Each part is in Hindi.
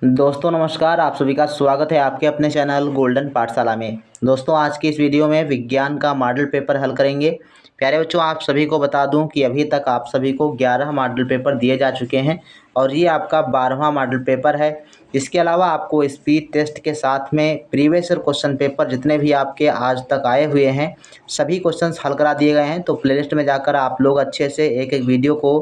दोस्तों नमस्कार। आप सभी का स्वागत है आपके अपने चैनल गोल्डन पाठशाला में। दोस्तों आज की इस वीडियो में विज्ञान का मॉडल पेपर हल करेंगे। प्यारे बच्चों, आप सभी को बता दूं कि अभी तक आप सभी को 11 मॉडल पेपर दिए जा चुके हैं और ये आपका 12वां मॉडल पेपर है। इसके अलावा आपको स्पीड टेस्ट के साथ में प्रीवियस ईयर क्वेश्चन पेपर जितने भी आपके आज तक आए हुए हैं सभी क्वेश्चन हल करा दिए गए हैं। तो प्लेलिस्ट में जाकर आप लोग अच्छे से एक एक वीडियो को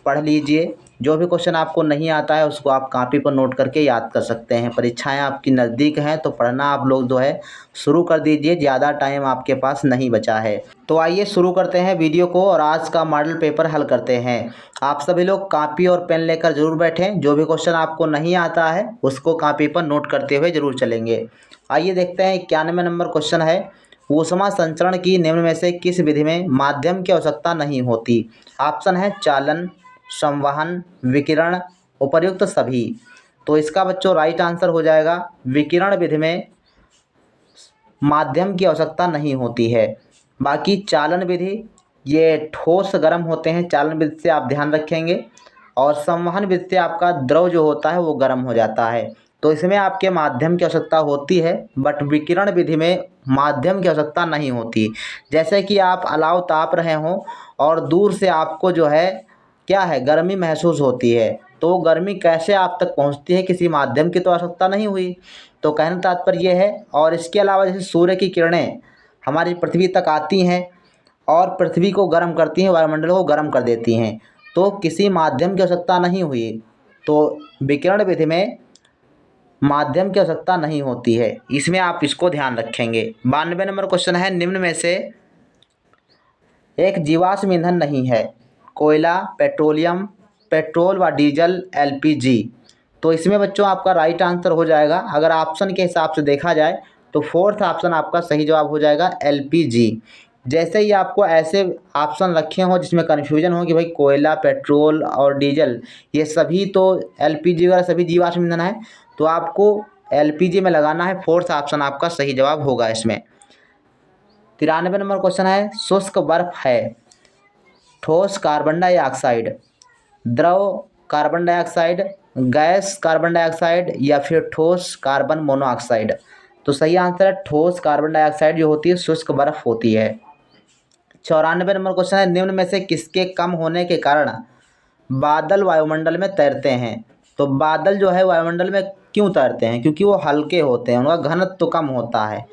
पढ़ लीजिए। जो भी क्वेश्चन आपको नहीं आता है उसको आप कॉपी पर नोट करके याद कर सकते हैं। परीक्षाएं आपकी नज़दीक हैं तो पढ़ना आप लोग जो है शुरू कर दीजिए, ज़्यादा टाइम आपके पास नहीं बचा है। तो आइए शुरू करते हैं वीडियो को और आज का मॉडल पेपर हल करते हैं। आप सभी लोग कॉपी और पेन लेकर जरूर बैठें। जो भी क्वेश्चन आपको नहीं आता है उसको कॉपी पर नोट करते हुए जरूर चलेंगे। आइए देखते हैं 91 नंबर क्वेश्चन है, ऊष्मा संचरण की निम्न में से किस विधि में माध्यम की आवश्यकता नहीं होती। ऑप्शन है चालन, संवहन, विकिरण, उपर्युक्त सभी। तो इसका बच्चों राइट आंसर हो जाएगा विकिरण विधि में माध्यम की आवश्यकता नहीं होती है। बाकी चालन विधि ये ठोस गर्म होते हैं, चालन विधि से आप ध्यान रखेंगे। और संवहन विधि से आपका द्रव जो होता है वो गर्म हो जाता है। तो इसमें आपके माध्यम की आवश्यकता होती है, बट विकिरण विधि में माध्यम की आवश्यकता नहीं होती। जैसे कि आप अलाव ताप रहे हों और दूर से आपको जो है क्या है गर्मी महसूस होती है, तो वो गर्मी कैसे आप तक पहुंचती है, किसी माध्यम की तो आवश्यकता नहीं हुई। तो कहने का तात्पर्य ये है। और इसके अलावा जैसे सूर्य की किरणें हमारी पृथ्वी तक आती हैं और पृथ्वी को गर्म करती हैं, वायुमंडल को गर्म कर देती हैं, तो किसी माध्यम की आवश्यकता नहीं हुई। तो विकिरण विधि में माध्यम की आवश्यकता नहीं होती है, इसमें आप इसको ध्यान रखेंगे। 92 नंबर क्वेश्चन है, निम्न में से एक जीवाश्म ईंधन नहीं है। कोयला, पेट्रोलियम, पेट्रोल व डीजल, एलपीजी। तो इसमें बच्चों आपका राइट आंसर हो जाएगा, अगर ऑप्शन के हिसाब से देखा जाए तो फोर्थ ऑप्शन आपका सही जवाब हो जाएगा एलपीजी। जैसे ही आपको ऐसे ऑप्शन रखे हों जिसमें कन्फ्यूजन हो कि भाई कोयला, पेट्रोल और डीजल ये सभी तो एलपीजी वगैरह सभी जीवाश्म ईंधन है, तो आपको एलपीजी में लगाना है। फोर्थ ऑप्शन आपका सही जवाब होगा इसमें। 93 नंबर क्वेश्चन है, शुष्क बर्फ है ठोस कार्बन डाइऑक्साइड, द्रव carbon dioxide, gas carbon dioxide या फिर ठोस कार्बन मोनोऑक्साइड। तो सही आंसर है ठोस कार्बन डाइऑक्साइड जो होती है शुष्क बर्फ होती है। 94 नंबर क्वेश्चन है, निम्न में से किसके कम होने के कारण बादल वायुमंडल में तैरते हैं। तो बादल जो है वायुमंडल में क्यों तैरते हैं, क्योंकि वो हल्के होते हैं, उनका घनत्व तो कम होता है।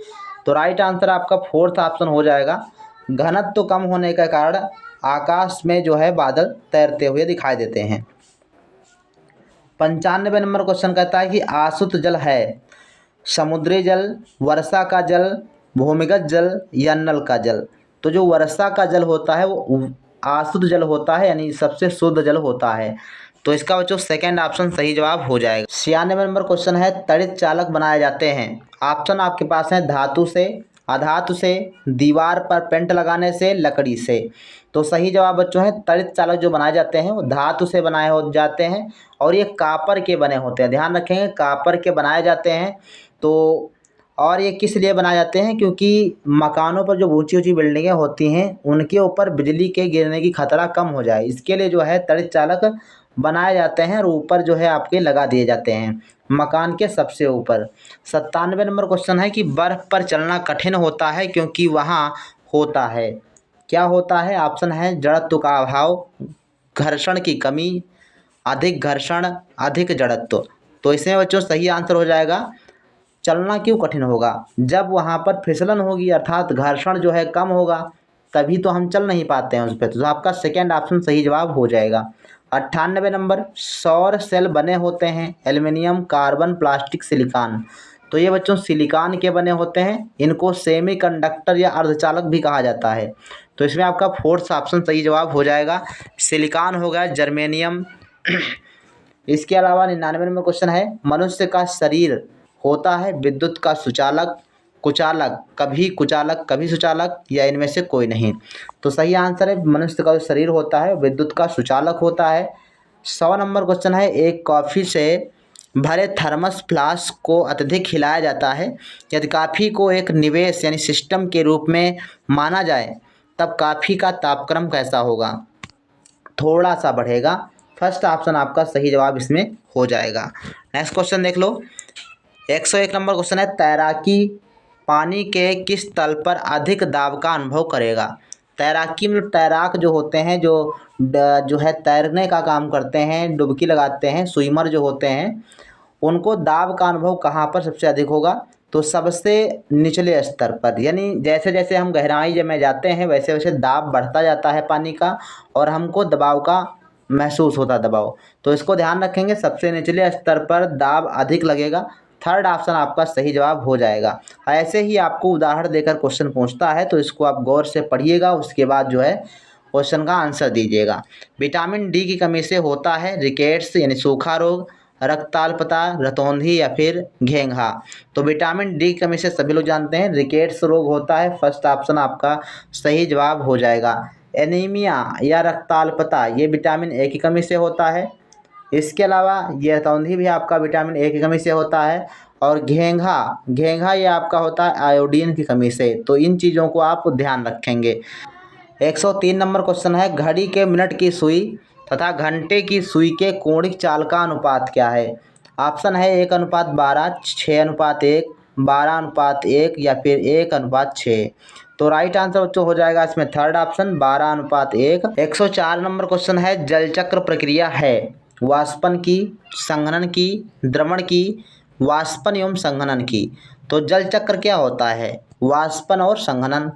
तो राइट आंसर आपका फोर्थ ऑप्शन हो जाएगा, घनत्व कम होने के कारण आकाश में जो है बादल तैरते हुए दिखाई देते हैं। 95 नंबर क्वेश्चन कहता है कि आसुत जल है समुद्री जल, वर्षा का जल, भूमिगत जल या नल का जल। तो जो वर्षा का जल होता है वो आसुत जल होता है, यानी सबसे शुद्ध जल होता है। तो इसका बच्चों सेकंड ऑप्शन सही जवाब हो जाएगा। 96 नंबर क्वेश्चन है, तड़ित चालक बनाए जाते हैं। ऑप्शन आपके पास है धातु से, अधातु से, दीवार पर पेंट लगाने से, लकड़ी से। तो सही जवाब बच्चों है तड़ित चालक जो बनाए जाते हैं वो धातु से बनाए हो जाते हैं और ये कापर के बने होते हैं। ध्यान रखेंगे कापर के बनाए जाते हैं। तो और ये किस लिए बनाए जाते हैं, क्योंकि मकानों पर जो ऊंची ऊंची बिल्डिंगें होती हैं उनके ऊपर बिजली के गिरने की खतरा कम हो जाए, इसके लिए जो है तड़ित चालक बनाए जाते हैं और ऊपर जो है आपके लगा दिए जाते हैं मकान के सबसे ऊपर। 97 नंबर क्वेश्चन है कि बर्फ़ पर चलना कठिन होता है क्योंकि वहाँ होता है, क्या होता है। ऑप्शन है जड़त्व का अभाव, घर्षण की कमी, अधिक घर्षण, अधिक जड़त्व। तो इसमें बच्चों सही आंसर हो जाएगा चलना क्यों कठिन होगा, जब वहाँ पर फिसलन होगी अर्थात घर्षण जो है कम होगा तभी तो हम चल नहीं पाते हैं उस पर। तो आपका सेकेंड ऑप्शन सही जवाब हो जाएगा। 98 नंबर, सौर सेल बने होते हैं एल्युमिनियम, कार्बन, प्लास्टिक, सिलिकॉन। तो ये बच्चों सिलिकॉन के बने होते हैं, इनको सेमीकंडक्टर या अर्धचालक भी कहा जाता है। तो इसमें आपका फोर्थ ऑप्शन सही जवाब हो जाएगा, सिलिकॉन हो गया, जर्मेनियम। इसके अलावा 99 नंबर क्वेश्चन है, मनुष्य का शरीर होता है विद्युत का सुचालक, कुचालक, कभी कुचालक कभी सुचालक या इनमें से कोई नहीं। तो सही आंसर है मनुष्य का जो शरीर होता है विद्युत का सुचालक होता है। 100 नंबर क्वेश्चन है, एक कॉफ़ी से भरे थर्मस फ्लास्क को अत्यधिक हिलाया जाता है, यदि कॉफ़ी को एक निवेश यानी सिस्टम के रूप में माना जाए तब कॉफ़ी का तापक्रम कैसा होगा। थोड़ा सा बढ़ेगा, फर्स्ट ऑप्शन आपका सही जवाब इसमें हो जाएगा। नेक्स्ट क्वेश्चन देख लो। 101 नंबर क्वेश्चन है, तैराकी पानी के किस तल पर अधिक दाब का अनुभव करेगा। तैराकी मतलब तैराक जो होते हैं, जो है तैरने का काम करते हैं, डुबकी लगाते हैं, स्विमर जो होते हैं, उनको दाब का अनुभव कहाँ पर सबसे अधिक होगा। तो सबसे निचले स्तर पर, यानी जैसे जैसे हम गहराई में जाते हैं वैसे वैसे दाब बढ़ता जाता है पानी का और हमको दबाव का महसूस होता है, दबाव। तो इसको ध्यान रखेंगे, सबसे निचले स्तर पर दाब अधिक लगेगा। थर्ड ऑप्शन आपका सही जवाब हो जाएगा। ऐसे ही आपको उदाहरण देकर क्वेश्चन पूछता है तो इसको आप गौर से पढ़िएगा, उसके बाद जो है क्वेश्चन का आंसर दीजिएगा। विटामिन डी की कमी से होता है रिकेट्स यानी सूखा रोग, रक्ताल्पता, रतौंधी या फिर घेंघा। तो विटामिन डी की कमी से सभी लोग जानते हैं रिकेट्स रोग होता है। फर्स्ट ऑप्शन आपका सही जवाब हो जाएगा। एनीमिया या रक्ताल्पता ये विटामिन ए की कमी से होता है। इसके अलावा ये रतौंधी भी आपका विटामिन ए की कमी से होता है। और घेंघा ये आपका होता है आयोडीन की कमी से। तो इन चीज़ों को आप ध्यान रखेंगे। 103 नंबर क्वेश्चन है, घड़ी के मिनट की सुई तथा घंटे की सुई के कोणिक चाल का अनुपात क्या है। ऑप्शन है 1:12, 6:1, 12:1 या फिर 1:6। तो राइट आंसर बच्चों हो जाएगा इसमें थर्ड ऑप्शन 12:1। 104 नंबर क्वेश्चन है, जल चक्र प्रक्रिया है वाष्पन की, संघनन की, द्रवण की, वाष्पन एवं संघनन की। तो जल चक्र क्या होता है, वाष्पन और संघनन।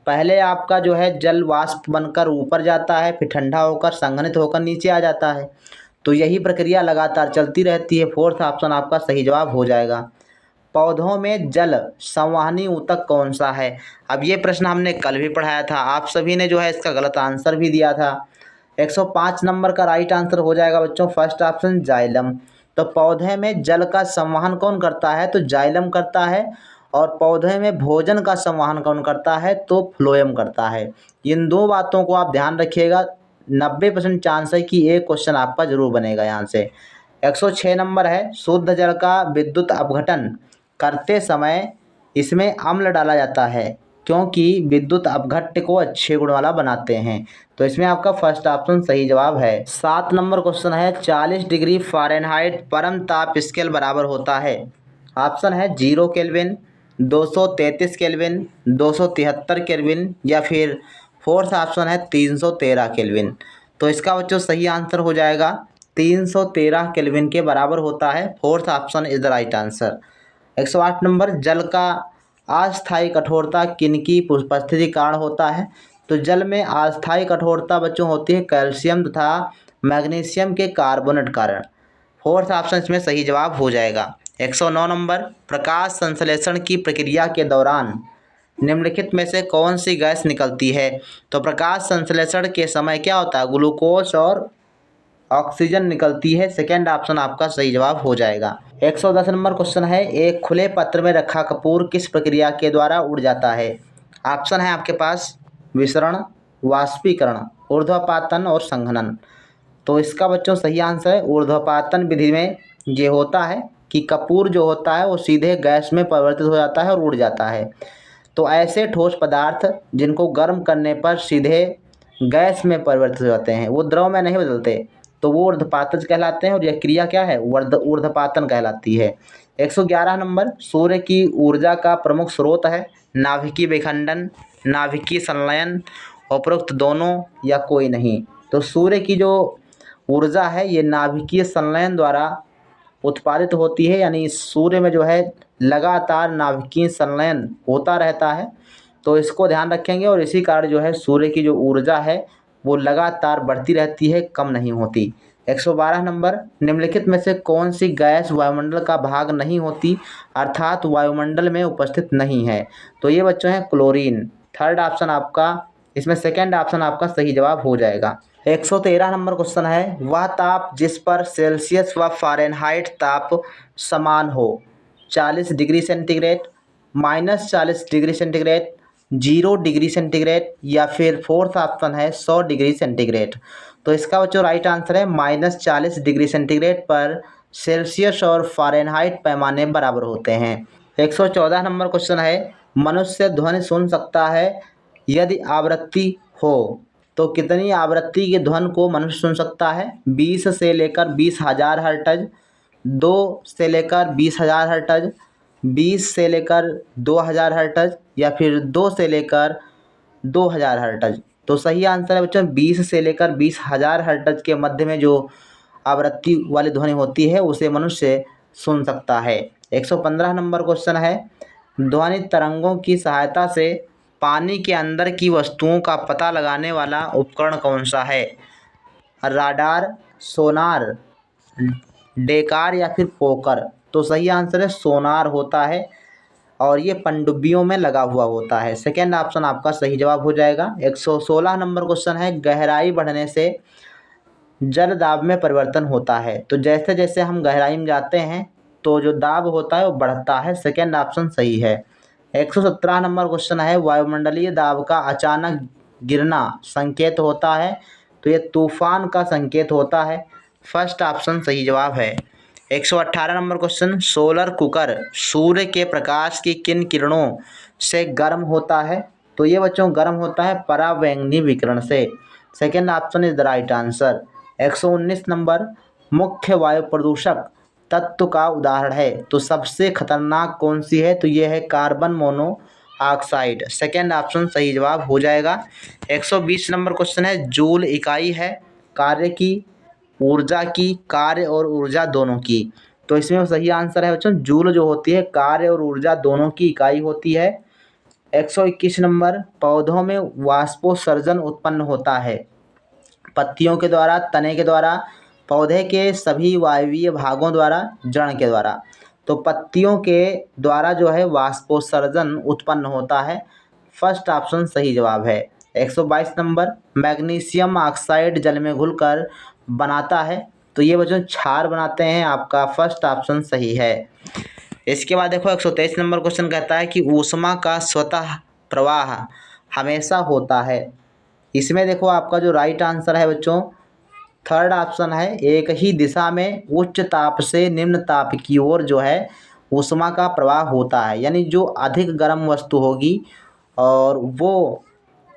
पहले आपका जो है जल वाष्प बनकर ऊपर जाता है, फिर ठंडा होकर संघनित होकर नीचे आ जाता है। तो यही प्रक्रिया लगातार चलती रहती है। फोर्थ ऑप्शन आपका सही जवाब हो जाएगा। पौधों में जल संवहनी ऊतक कौन सा है। अब ये प्रश्न हमने कल भी पढ़ाया था, आप सभी ने जो है इसका गलत आंसर भी दिया था। 105 नंबर का राइट आंसर हो जाएगा बच्चों फर्स्ट ऑप्शन जाइलम। तो पौधे में जल का संवहन कौन करता है, तो जाइलम करता है। और पौधे में भोजन का संवहन कौन करता है, तो फ्लोएम करता है। इन दो बातों को आप ध्यान रखिएगा। 90% चांस है कि एक क्वेश्चन आपका जरूर बनेगा यहाँ से। 106 नंबर है, शुद्ध जल का विद्युत अपघटन करते समय इसमें अम्ल डाला जाता है क्योंकि विद्युत अपघट्य को अच्छे गुण वाला बनाते हैं। तो इसमें आपका फर्स्ट ऑप्शन सही जवाब है। 7 नंबर क्वेश्चन है, 40 डिग्री फ़ारेनहाइट परम ताप स्केल बराबर होता है। ऑप्शन है 0 केल्विन, 233 केल्विन, 273 केल्विन या फिर फोर्थ ऑप्शन है 313 केल्विन। तो इसका बच्चों सही आंसर हो जाएगा 313 केल्विन के बराबर होता है। Fourth option is the right answer. 108 number, जल का अस्थायी कठोरता किनकी उपस्थिति कारण होता है। तो जल में अस्थायी कठोरता बच्चों होती है कैल्शियम तथा मैग्नीशियम के कार्बोनेट कारण। फोर्थ ऑप्शन इसमें सही जवाब हो जाएगा। 109 नंबर, प्रकाश संश्लेषण की प्रक्रिया के दौरान निम्नलिखित में से कौन सी गैस निकलती है। तो प्रकाश संश्लेषण के समय क्या होता है, ग्लूकोज और ऑक्सीजन निकलती है। सेकेंड ऑप्शन आपका सही जवाब हो जाएगा। 110 नंबर क्वेश्चन है, एक खुले पात्र में रखा कपूर किस प्रक्रिया के द्वारा उड़ जाता है। ऑप्शन है आपके पास विसरण, वाष्पीकरण, ऊर्ध्वपातन और संघनन। तो इसका बच्चों सही आंसर है ऊर्ध्वपातन विधि में ये होता है कि कपूर जो होता है वो सीधे गैस में परिवर्तित हो जाता है और उड़ जाता है। तो ऐसे ठोस पदार्थ जिनको गर्म करने पर सीधे गैस में परिवर्तित हो जाते हैं, वो द्रव में नहीं बदलते, तो वो ऊर्ध्वपातज कहलाते हैं और यह क्रिया क्या है, ऊर्ध्वपातन कहलाती है। 111 नंबर, सूर्य की ऊर्जा का प्रमुख स्रोत है नाभिकीय विखंडन, नाभिकीय संलयन, उपरोक्त दोनों या कोई नहीं। तो सूर्य की जो ऊर्जा है ये नाभिकीय संलयन द्वारा उत्पादित होती है, यानी सूर्य में जो है लगातार नाभिकीय संलयन होता रहता है। तो इसको ध्यान रखेंगे और इसी कारण जो है सूर्य की जो ऊर्जा है वो लगातार बढ़ती रहती है, कम नहीं होती। 112 नंबर, निम्नलिखित में से कौन सी गैस वायुमंडल का भाग नहीं होती अर्थात वायुमंडल में उपस्थित नहीं है। तो ये बच्चों हैं क्लोरीन। थर्ड ऑप्शन आपका इसमें सेकेंड ऑप्शन आपका सही जवाब हो जाएगा। 113 नंबर क्वेश्चन है, वह ताप जिस पर सेल्सियस व फ़ारेनहाइट ताप समान हो, 40 degree centigrade, -40 degree centigrade, 0 degree centigrade या फिर फोर्थ ऑप्शन है 100 डिग्री सेंटीग्रेड। तो इसका बच्चों राइट आंसर है -40 डिग्री सेंटीग्रेड पर सेल्सियस और फ़ारेनहाइट पैमाने बराबर होते हैं। 114 नंबर क्वेश्चन है, मनुष्य ध्वनि सुन सकता है यदि आवृत्ति हो तो कितनी आवृत्ति के ध्वनि को मनुष्य सुन सकता है? 20 से लेकर 20,000 हर्ट्ज, 2 से लेकर 20,000 हर्ट्ज, 20 से लेकर 2,000 हर्ट्ज या फिर 2 से लेकर 2,000 हर्ट्ज। तो सही आंसर है बच्चों 20 से लेकर 20,000 हर्ट्ज के मध्य में जो आवृत्ति वाली ध्वनि होती है उसे मनुष्य सुन सकता है। 115 नंबर क्वेश्चन है, ध्वनि तरंगों की सहायता से पानी के अंदर की वस्तुओं का पता लगाने वाला उपकरण कौन सा है? राडार, सोनार, डेकार या फिर फोकर। तो सही आंसर है सोनार होता है और ये पनडुब्बियों में लगा हुआ होता है। सेकेंड ऑप्शन आपका सही जवाब हो जाएगा। 116 नंबर क्वेश्चन है, गहराई बढ़ने से जल दाब में परिवर्तन होता है। तो जैसे जैसे हम गहराई में जाते हैं तो जो दाब होता है वो बढ़ता है। सेकेंड ऑप्शन सही है। 117 नंबर क्वेश्चन है, वायुमंडलीय दाब का अचानक गिरना संकेत होता है। तो ये तूफान का संकेत होता है। फर्स्ट ऑप्शन सही जवाब है। 118 नंबर क्वेश्चन, सोलर कुकर सूर्य के प्रकाश की किन किरणों से गर्म होता है? तो ये बच्चों गर्म होता है परावैंगनी विकिरण से। Second option is the right answer. 119 number, मुख्य वायु प्रदूषक तत्व का उदाहरण है। तो सबसे खतरनाक कौन सी है? तो ये है कार्बन मोनोऑक्साइड। सेकेंड ऑप्शन सही जवाब हो जाएगा। 120 नंबर क्वेश्चन है, जूल इकाई है कार्य की, ऊर्जा की, कार्य और ऊर्जा दोनों की। तो इसमें सही आंसर है बच्चों जूल जो होती है कार्य और ऊर्जा दोनों की इकाई होती है। 121 नंबर, पौधों में वाष्पोत्सर्जन उत्पन्न होता है पत्तियों के द्वारा, तने के द्वारा, पौधे के सभी वायवीय भागों द्वारा, जड़ के द्वारा। तो पत्तियों के द्वारा जो है वाष्पोत्सर्जन उत्पन्न होता है। फर्स्ट ऑप्शन सही जवाब है। 122 नंबर, मैग्नीशियम ऑक्साइड जल में घुलकर बनाता है। तो ये बच्चों क्षार बनाते हैं। आपका फर्स्ट ऑप्शन सही है। इसके बाद देखो 123 नंबर क्वेश्चन कहता है कि ऊष्मा का स्वतः प्रवाह हमेशा होता है। इसमें देखो आपका जो राइट आंसर है बच्चों थर्ड ऑप्शन है, एक ही दिशा में उच्च ताप से निम्न ताप की ओर जो है ऊष्मा का प्रवाह होता है। यानी जो अधिक गर्म वस्तु होगी और वो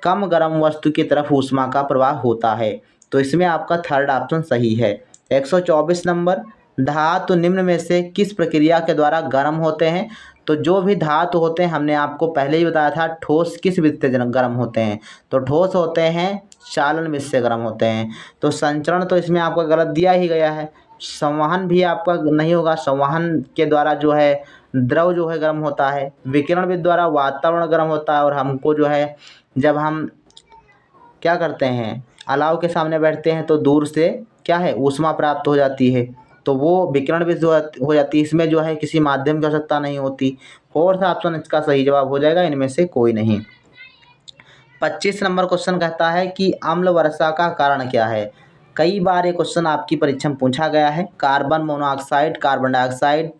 कम गर्म वस्तु की तरफ ऊष्मा का प्रवाह होता है। तो इसमें आपका थर्ड ऑप्शन सही है। 124 नंबर, धातु निम्न में से किस प्रक्रिया के द्वारा गर्म होते हैं? तो जो भी धातु होते हैं हमने आपको पहले ही बताया था ठोस किस विधि से गर्म होते हैं? तो ठोस होते हैं चालन विधि से गर्म होते हैं। तो संचरण तो इसमें आपका गलत दिया ही गया है। संवहन भी आपका नहीं होगा, संवहन के द्वारा जो है द्रव जो है गर्म होता है। विकिरण विधि द्वारा वातावरण गर्म होता है और हमको जो है जब हम क्या करते हैं अलाव के सामने बैठते हैं तो दूर से क्या है ऊष्मा प्राप्त हो जाती है। तो वो विकिरण भी जो हो जाती है। इसमें जो है किसी माध्यम की आवश्यकता नहीं होती। फोर्थ ऑप्शन इसका सही जवाब हो जाएगा, इनमें से कोई नहीं। 25 नंबर क्वेश्चन कहता है कि अम्ल वर्षा का कारण क्या है? कई बार ये क्वेश्चन आपकी परीक्षा में पूछा गया है। Carbon monoxide, carbon dioxide,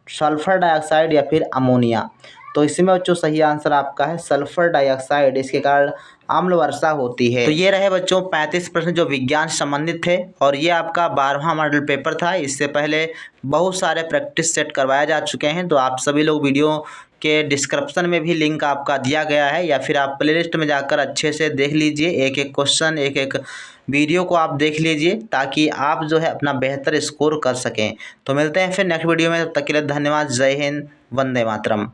sulphur dioxide या फिर अमोनिया। तो इसमें जो सही आंसर आपका है सल्फर डाइऑक्साइड, इसके कारण अम्ल वर्षा होती है। तो ये रहे बच्चों 35 प्रश्न जो विज्ञान से संबंधित थे और ये आपका 12वां मॉडल पेपर था। इससे पहले बहुत सारे प्रैक्टिस सेट करवाए जा चुके हैं। तो आप सभी लोग वीडियो के डिस्क्रिप्शन में भी लिंक आपका दिया गया है या फिर आप प्लेलिस्ट में जाकर अच्छे से देख लीजिए। एक एक क्वेश्चन एक एक वीडियो को आप देख लीजिए ताकि आप जो है अपना बेहतर स्कोर कर सकें। तो मिलते हैं फिर नेक्स्ट वीडियो में, तब तक के लिए धन्यवाद। जय हिंद, वंदे मातरम।